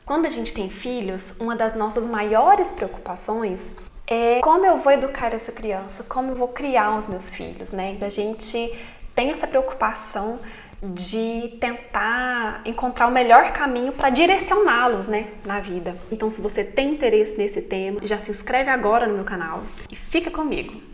Quando a gente tem filhos, uma das nossas maiores preocupações é como eu vou educar essa criança, como eu vou criar os meus filhos, né? A gente tem essa preocupação de tentar encontrar o melhor caminho para direcioná-los, né, na vida. Então, se você tem interesse nesse tema, já se inscreve agora no meu canal e fica comigo.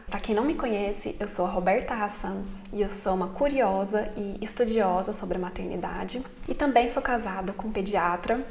Para quem não me conhece, eu sou a Roberta Hassan e eu sou uma curiosa e estudiosa sobre a maternidade e também sou casada com um pediatra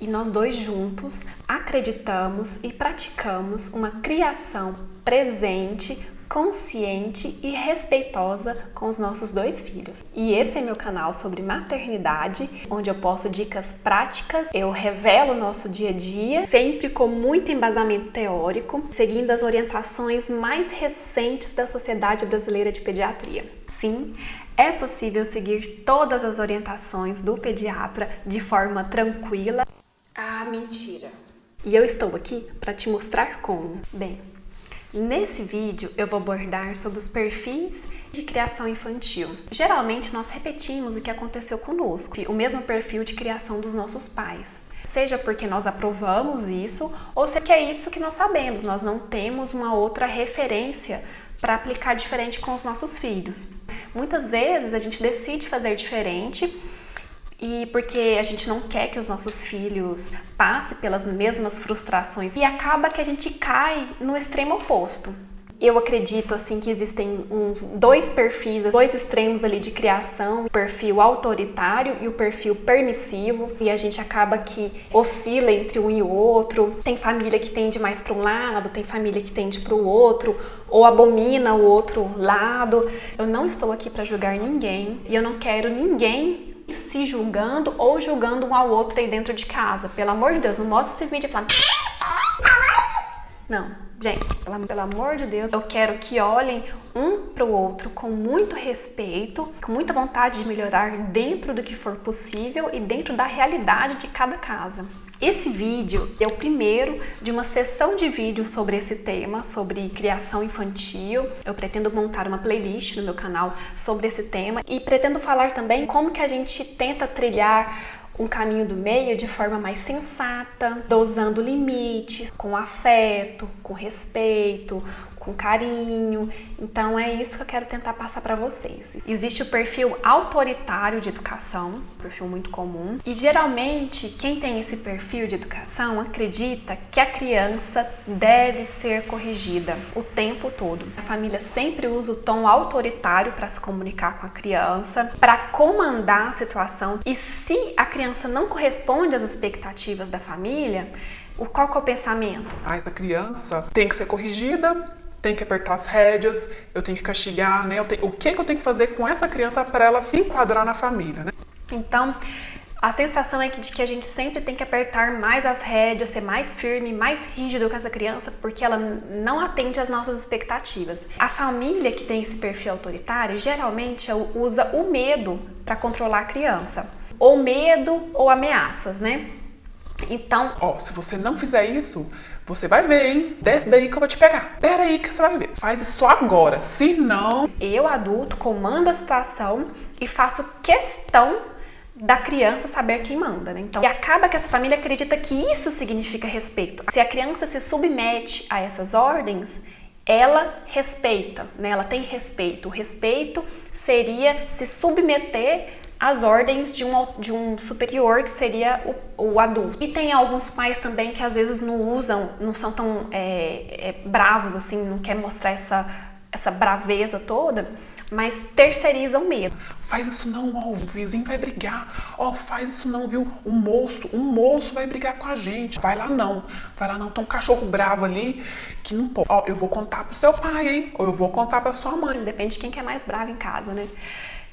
e nós dois juntos acreditamos e praticamos uma criação presente, consciente e respeitosa com os nossos dois filhos. E esse é meu canal sobre maternidade, onde eu posto dicas práticas, eu revelo o nosso dia a dia, sempre com muito embasamento teórico, seguindo as orientações mais recentes da Sociedade Brasileira de Pediatria. Sim, é possível seguir todas as orientações do pediatra de forma tranquila. Ah, mentira! E eu estou aqui para te mostrar como. Bem, nesse vídeo eu vou abordar sobre os perfis de criação infantil. Geralmente nós repetimos o que aconteceu conosco, o mesmo perfil de criação dos nossos pais. Seja porque nós aprovamos isso, ou seja que é isso que nós sabemos, nós não temos uma outra referência para aplicar diferente com os nossos filhos. Muitas vezes a gente decide fazer diferente e porque a gente não quer que os nossos filhos passem pelas mesmas frustrações e acaba que a gente cai no extremo oposto. Eu acredito assim que existem dois perfis, dois extremos ali de criação, o perfil autoritário e o perfil permissivo, e a gente acaba que oscila entre um e o outro. Tem família que tende mais para um lado, tem família que tende para o outro, ou abomina o outro lado. Eu não estou aqui para julgar ninguém e eu não quero ninguém se julgando ou julgando um ao outro aí dentro de casa. Pelo amor de Deus, não mostra esse vídeo e fala... Não, gente, pelo amor de Deus, eu quero que olhem um para o outro com muito respeito, com muita vontade de melhorar dentro do que for possível e dentro da realidade de cada casa. Esse vídeo é o primeiro de uma sessão de vídeos sobre esse tema, sobre criação infantil. Eu pretendo montar uma playlist no meu canal sobre esse tema e pretendo falar também como que a gente tenta trilhar um caminho do meio de forma mais sensata, dosando limites, com afeto, com respeito, com carinho. Então é isso que eu quero tentar passar para vocês. Existe o perfil autoritário de educação, um perfil muito comum, e geralmente quem tem esse perfil de educação acredita que a criança deve ser corrigida o tempo todo. A família sempre usa o tom autoritário para se comunicar com a criança, para comandar a situação, e se a criança não corresponde às expectativas da família, qual que é o pensamento? Essa criança tem que ser corrigida, tem que apertar as rédeas, eu tenho que castigar, né? O que eu tenho que fazer com essa criança para ela se enquadrar na família, né? Então, a sensação é de que a gente sempre tem que apertar mais as rédeas, ser mais firme, mais rígido com essa criança, porque ela não atende às nossas expectativas. A família que tem esse perfil autoritário, geralmente usa o medo para controlar a criança. Ou medo ou ameaças, né? Então, se você não fizer isso, você vai ver, hein? Desce daí que eu vou te pegar. Pera aí que você vai ver. Faz isso agora, senão... Eu, adulto, comando a situação e faço questão da criança saber quem manda, né? Então, e acaba que essa família acredita que isso significa respeito. Se a criança se submete a essas ordens, ela respeita, né? Ela tem respeito. O respeito seria se submeter as ordens de um superior, que seria o adulto. E tem alguns pais também que às vezes não são tão bravos assim, não quer mostrar essa braveza toda, mas terceirizam o medo. Faz isso não, o vizinho vai brigar. Faz isso não, viu? Um moço vai brigar com a gente. Vai lá não, tem um cachorro bravo ali que não pode. Eu vou contar pro seu pai, hein? Ou eu vou contar pra sua mãe. Depende de quem que é mais bravo em casa, né?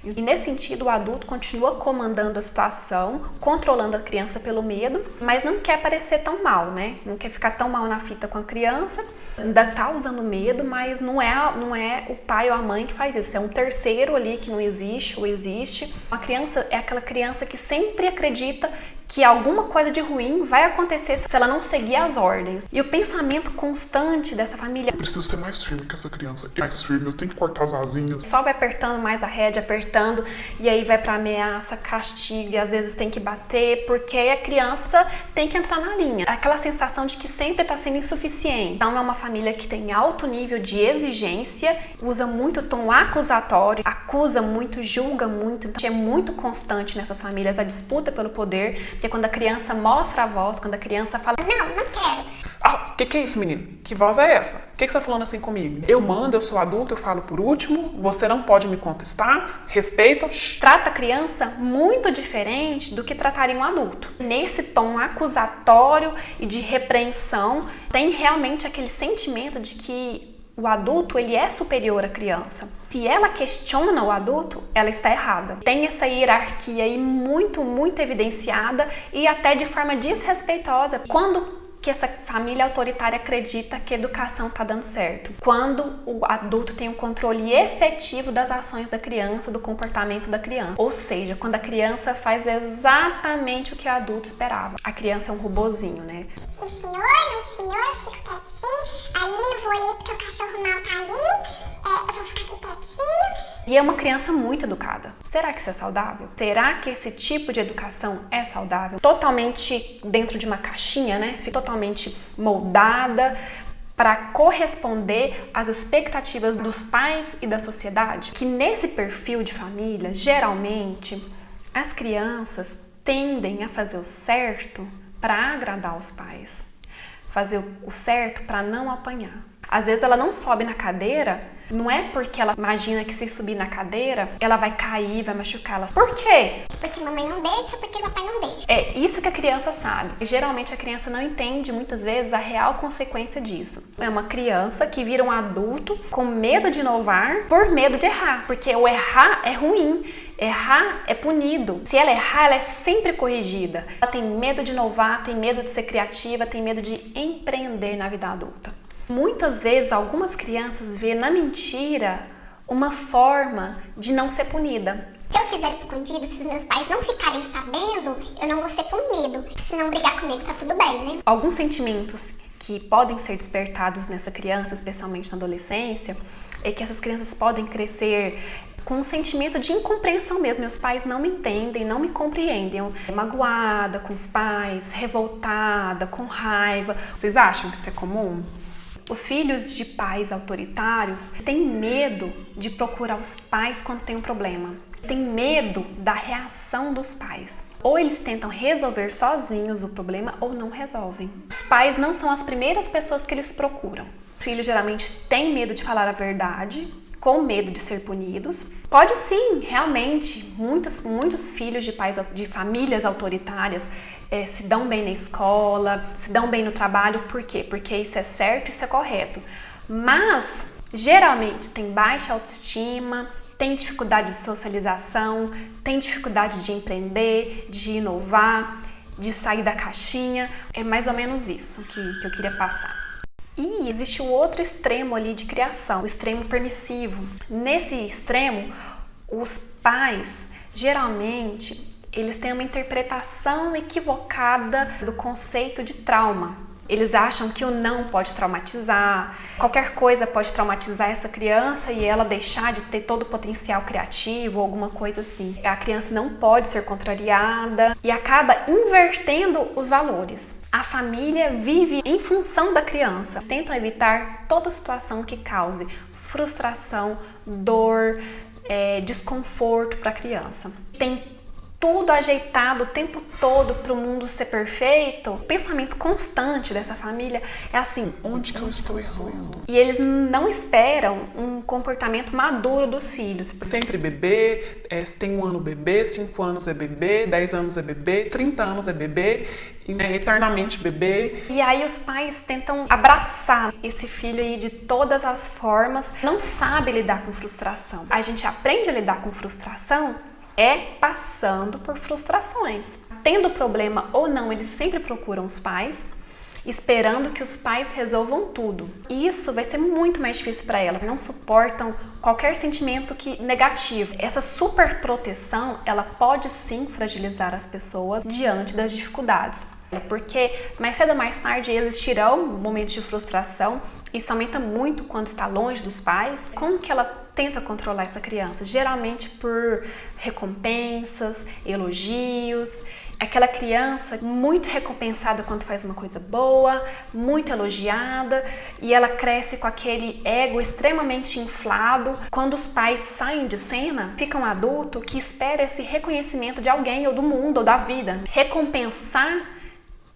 E nesse sentido, o adulto continua comandando a situação, controlando a criança pelo medo, mas não quer parecer tão mal, né? Não quer ficar tão mal na fita com a criança, ainda tá usando medo, mas não é o pai ou a mãe que faz isso, é um terceiro ali que não existe ou existe. A criança é aquela criança que sempre acredita que alguma coisa de ruim vai acontecer se ela não seguir as ordens. E o pensamento constante dessa família: eu preciso ser mais firme com essa criança, mais firme, eu tenho que cortar as asinhas. Só vai apertando mais a rédea, apertando, e aí vai pra ameaça, castigo, e às vezes tem que bater, porque a criança tem que entrar na linha. Aquela sensação de que sempre tá sendo insuficiente. Então é uma família que tem alto nível de exigência, usa muito tom acusatório, acusa muito, julga muito. Então é muito constante nessas famílias a disputa pelo poder, porque quando a criança mostra a voz, quando a criança fala: não quero. Ah, que é isso, menino? Que voz é essa? Que você tá falando assim comigo? Eu mando, eu sou adulto, eu falo por último, você não pode me contestar, respeito. Trata a criança muito diferente do que trataria um adulto. Nesse tom acusatório e de repreensão, tem realmente aquele sentimento de que o adulto, ele é superior à criança. Se ela questiona o adulto, ela está errada. Tem essa hierarquia aí muito evidenciada e até de forma desrespeitosa. Quando que essa família autoritária acredita que a educação está dando certo? Quando o adulto tem um controle efetivo das ações da criança, do comportamento da criança. Ou seja, quando a criança faz exatamente o que o adulto esperava. A criança é um robozinho, né? Sim, senhor, não, senhor, fico quietinho. Ali não vou ler porque o cachorro mal tá ali. Eu vou ficar aqui quietinho. E é uma criança muito educada. Será que isso é saudável? Será que esse tipo de educação é saudável? Totalmente dentro de uma caixinha, né? Totalmente moldada para corresponder às expectativas dos pais e da sociedade? Que nesse perfil de família, geralmente, as crianças tendem a fazer o certo para agradar os pais. Fazer o certo para não apanhar. Às vezes ela não sobe na cadeira, não é porque ela imagina que se subir na cadeira, ela vai cair, vai machucar ela. Por quê? Porque mamãe não deixa, porque papai não deixa. É isso que a criança sabe. E geralmente a criança não entende muitas vezes a real consequência disso. É uma criança que vira um adulto com medo de inovar por medo de errar. Porque o errar é ruim. Errar é punido. Se ela errar, ela é sempre corrigida. Ela tem medo de inovar, tem medo de ser criativa, tem medo de empreender na vida adulta. Muitas vezes, algumas crianças vê na mentira uma forma de não ser punida. Se eu fizer escondido, se os meus pais não ficarem sabendo, eu não vou ser punido. Se não brigar comigo, tá tudo bem, né? Alguns sentimentos que podem ser despertados nessa criança, especialmente na adolescência, é que essas crianças podem crescer com um sentimento de incompreensão mesmo. Meus pais não me entendem, não me compreendem. Magoada com os pais, revoltada, com raiva. Vocês acham que isso é comum? Os filhos de pais autoritários têm medo de procurar os pais quando tem um problema. Têm medo da reação dos pais. Ou eles tentam resolver sozinhos o problema ou não resolvem. Os pais não são as primeiras pessoas que eles procuram. Os filhos geralmente têm medo de falar a verdade, com medo de ser punidos. Pode sim, realmente, muitos filhos de famílias autoritárias se dão bem na escola, se dão bem no trabalho. Por quê? Porque isso é certo, isso é correto. Mas, geralmente, tem baixa autoestima, tem dificuldade de socialização, tem dificuldade de empreender, de inovar, de sair da caixinha. É mais ou menos isso que eu queria passar. E existe o outro extremo ali de criação, o extremo permissivo. Nesse extremo, os pais, geralmente, eles têm uma interpretação equivocada do conceito de trauma. Eles acham que o não pode traumatizar, qualquer coisa pode traumatizar essa criança e ela deixar de ter todo o potencial criativo ou alguma coisa assim. A criança não pode ser contrariada e acaba invertendo os valores. A família vive em função da criança. Tentam evitar toda situação que cause frustração, dor, desconforto para a criança. Tem tudo ajeitado o tempo todo para o mundo ser perfeito. O pensamento constante dessa família é assim: onde que eu estou errando? E eles não esperam um comportamento maduro dos filhos. Sempre bebê, se tem 1 ano bebê, 5 anos é bebê, 10 anos é bebê, 30 anos é bebê, eternamente bebê. E aí os pais tentam abraçar esse filho aí de todas as formas. Não sabe lidar com frustração. A gente aprende a lidar com frustração passando por frustrações. Tendo problema ou não, eles sempre procuram os pais. esperando que os pais resolvam tudo. E isso vai ser muito mais difícil para ela. Não suportam qualquer sentimento negativo. Essa super proteção, ela pode sim fragilizar as pessoas diante das dificuldades. Porque mais cedo ou mais tarde existirão momentos de frustração. Isso aumenta muito quando está longe dos pais. Como que ela tenta controlar essa criança? Geralmente por recompensas, elogios. Aquela criança muito recompensada quando faz uma coisa boa, muito elogiada, e ela cresce com aquele ego extremamente inflado. Quando os pais saem de cena, fica um adulto que espera esse reconhecimento de alguém, ou do mundo, ou da vida. Recompensar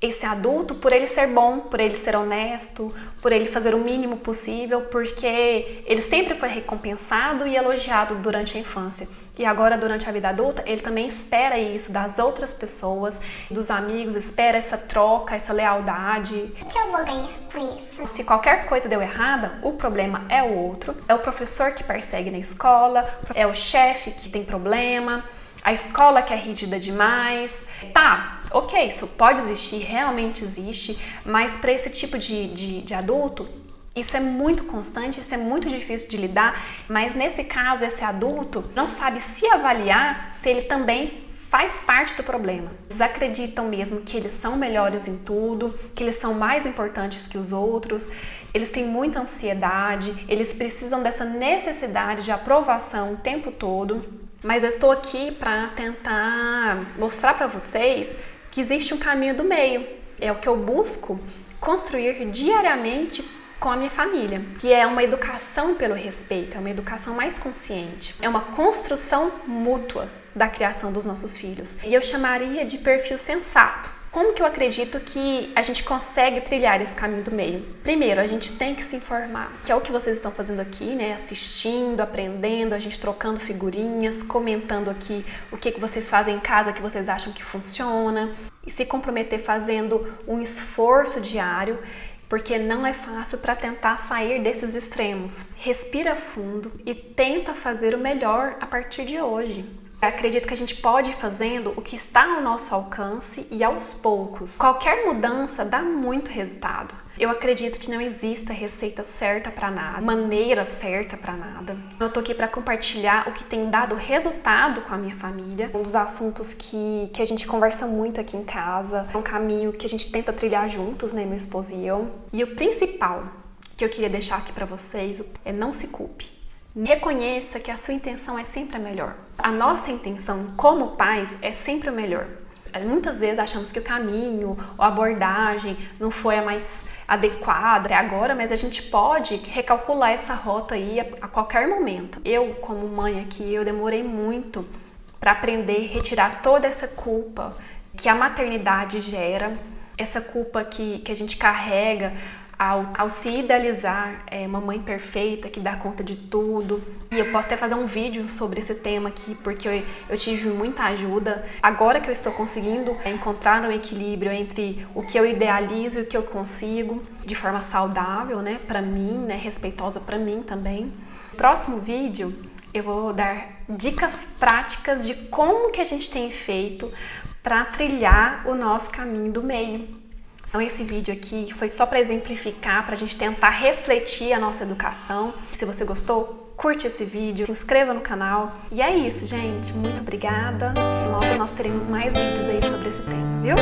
esse adulto por ele ser bom, por ele ser honesto, por ele fazer o mínimo possível, porque ele sempre foi recompensado e elogiado durante a infância. E agora, durante a vida adulta, ele também espera isso das outras pessoas, dos amigos, espera essa troca, essa lealdade. O que eu vou ganhar com isso? Se qualquer coisa deu errada, o problema é o outro, é o professor que persegue na escola, é o chefe que tem problema, a escola que é rígida demais. Tá, ok, isso pode existir, realmente existe, mas para esse tipo de adulto, isso é muito constante, isso é muito difícil de lidar, mas nesse caso, esse adulto não sabe se avaliar se ele também faz parte do problema. Eles acreditam mesmo que eles são melhores em tudo, que eles são mais importantes que os outros, eles têm muita ansiedade, eles precisam dessa necessidade de aprovação o tempo todo. Mas eu estou aqui para tentar mostrar para vocês que existe um caminho do meio. É o que eu busco construir diariamente com a minha família, que é uma educação pelo respeito, é uma educação mais consciente, é uma construção mútua da criação dos nossos filhos. E eu chamaria de perfil sensato. Como que eu acredito que a gente consegue trilhar esse caminho do meio? Primeiro, a gente tem que se informar, que é o que vocês estão fazendo aqui, né? Assistindo, aprendendo, a gente trocando figurinhas, comentando aqui o que vocês fazem em casa que vocês acham que funciona, e se comprometer fazendo um esforço diário, porque não é fácil para tentar sair desses extremos. Respira fundo e tenta fazer o melhor a partir de hoje. Acredito que a gente pode ir fazendo o que está ao nosso alcance e aos poucos. Qualquer mudança dá muito resultado. Eu acredito que não exista receita certa para nada, maneira certa para nada. Eu tô aqui para compartilhar o que tem dado resultado com a minha família. Um dos assuntos que a gente conversa muito aqui em casa. É um caminho que a gente tenta trilhar juntos, né, meu esposo e eu. E o principal que eu queria deixar aqui para vocês é não se culpe. Reconheça que a sua intenção é sempre a melhor. A nossa intenção como pais é sempre o melhor. Muitas vezes achamos que o caminho ou a abordagem não foi a mais adequada até agora, mas a gente pode recalcular essa rota aí a qualquer momento. Eu, como mãe aqui, eu demorei muito para aprender a retirar toda essa culpa que a maternidade gera, essa culpa que a gente carrega ao se idealizar uma mãe perfeita que dá conta de tudo. E eu posso até fazer um vídeo sobre esse tema aqui, porque eu tive muita ajuda. Agora que eu estou conseguindo encontrar um equilíbrio entre o que eu idealizo e o que eu consigo, de forma saudável, né, para mim, né, respeitosa para mim também. No próximo vídeo eu vou dar dicas práticas de como que a gente tem feito para trilhar o nosso caminho do meio. Então esse vídeo aqui foi só para exemplificar, para a gente tentar refletir a nossa educação. Se você gostou, curte esse vídeo, se inscreva no canal. E é isso, gente. Muito obrigada. Logo nós teremos mais vídeos aí sobre esse tema, viu?